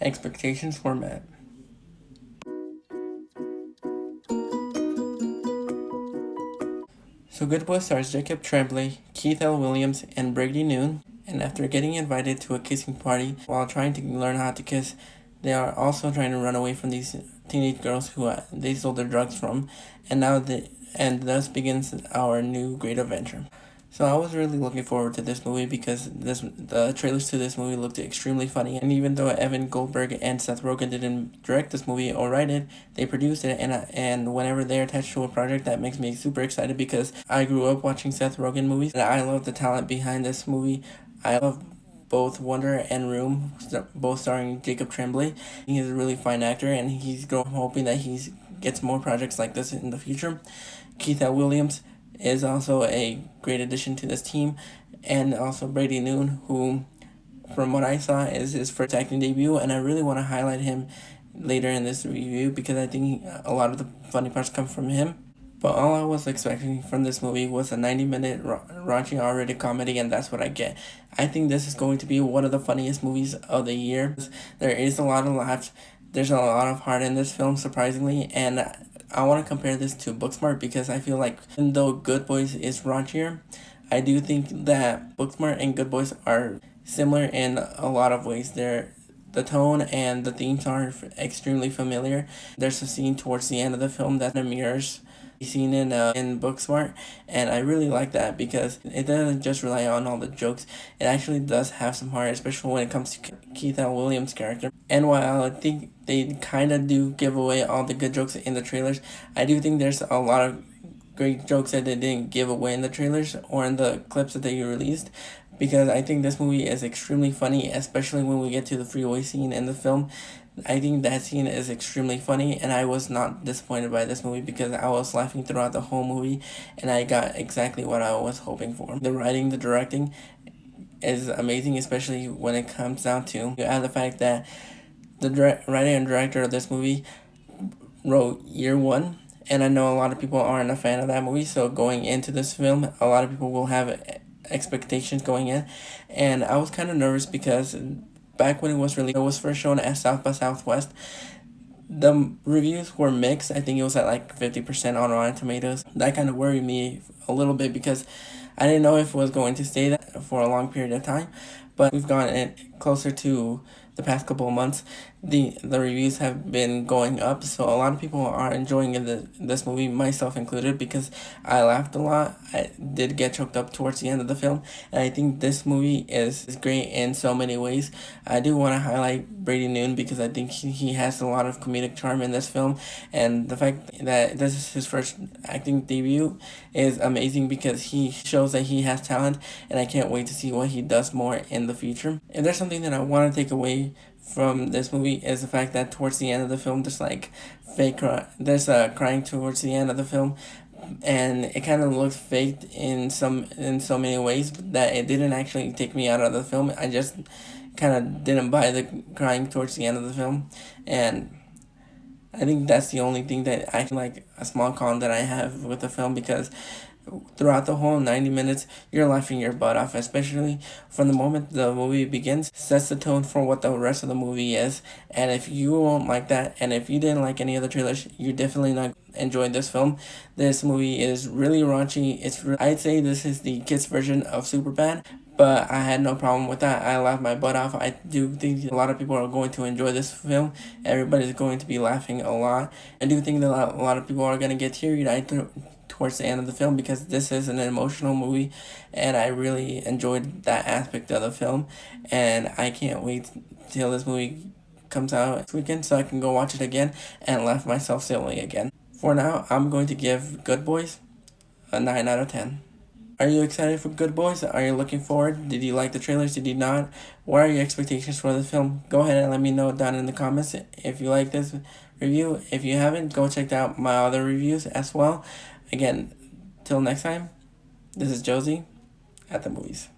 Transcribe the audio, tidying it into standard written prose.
expectations were met. So Good Boys stars Jacob Tremblay, Keith L. Williams, and Brady Noon. And after getting invited to a kissing party while trying to learn how to kiss, they are also trying to run away from these teenage girls who they sold their drugs from, and thus begins our new great adventure. So I was really looking forward to this movie because the trailers to this movie looked extremely funny, and even though Evan Goldberg and Seth Rogen didn't direct this movie or write it, they produced it, and whenever they're attached to a project, that makes me super excited because I grew up watching Seth Rogen movies, and I love the talent behind this movie. I love both Wonder and Room, both starring Jacob Tremblay. He's a really fine actor, and hoping that he gets more projects like this in the future. Keith L. Williams is also a great addition to this team, and also Brady Noon, who, from what I saw, is his first acting debut, and I really want to highlight him later in this review because I think a lot of the funny parts come from him. But all I was expecting from this movie was a 90-minute raunchy R-rated comedy, and that's what I get. I think this is going to be one of the funniest movies of the year. There is a lot of laughs. There's a lot of heart in this film, surprisingly, and I want to compare this to Booksmart because I feel like even though Good Boys is raunchier, I do think that Booksmart and Good Boys are similar in a lot of ways. The tone and the themes are extremely familiar. There's a scene towards the end of the film that mirrors scene in Booksmart, and I really like that because it doesn't just rely on all the jokes. It actually does have some heart, especially when it comes to Keith L. Williams' character. And while I think they kind of do give away all the good jokes in the trailers, I do think there's a lot of great jokes that they didn't give away in the trailers or in the clips that they released, because I think this movie is extremely funny, especially when we get to the freeway scene in the film. I think that scene is extremely funny, and I was not disappointed by this movie because I was laughing throughout the whole movie, and I got exactly what I was hoping for. The writing, the directing is amazing, especially when it comes down to you add the fact that the writer and director of this movie wrote Year One, and I know a lot of people aren't a fan of that movie, so going into this film, a lot of people will have expectations going in, and I was kind of nervous because back when it was released, it was first shown at South by Southwest. The reviews were mixed. I think it was at like 50% on Rotten Tomatoes. That kind of worried me a little bit because I didn't know if it was going to stay that for a long period of time. But we've gone closer to the past couple of months. The reviews have been going up, so a lot of people are enjoying this movie, myself included, because I laughed a lot. I did get choked up towards the end of the film, and I think this movie is great in so many ways. I do want to highlight Brady Noon because I think he has a lot of comedic charm in this film, and the fact that this is his first acting debut is amazing because he shows that he has talent, and I can't wait to see what he does more in the future. If there's something that I want to take away from this movie is the fact that towards the end of the film there's like there's a crying towards the end of the film, and it kind of looks faked in so many ways that it didn't actually take me out of the film. I just kind of didn't buy the crying towards the end of the film, and I think that's the only thing that I can like a small con that I have with the film, because throughout the whole 90 minutes, you're laughing your butt off, especially from the moment the movie begins, sets the tone for what the rest of the movie is. And if you won't like that, and if you didn't like any of the trailers, you're definitely not enjoying this film. This movie is really raunchy. I'd say this is the kids version of Superbad, but I had no problem with that. I laughed my butt off. I do think a lot of people are going to enjoy this film. Everybody's going to be laughing a lot. I do think that a lot of people are going to get teary-eyed towards the end of the film because this is an emotional movie, and I really enjoyed that aspect of the film, and I can't wait till this movie comes out this weekend so I can go watch it again and laugh myself silly again. For now, I'm going to give Good Boys a 9 out of 10. Are you excited for Good Boys? Are you looking forward? Did you like the trailers? Did you not? What are your expectations for the film? Go ahead and let me know down in the comments if you like this review. If you haven't, go check out my other reviews as well. Again, till next time, this is Josie at the movies.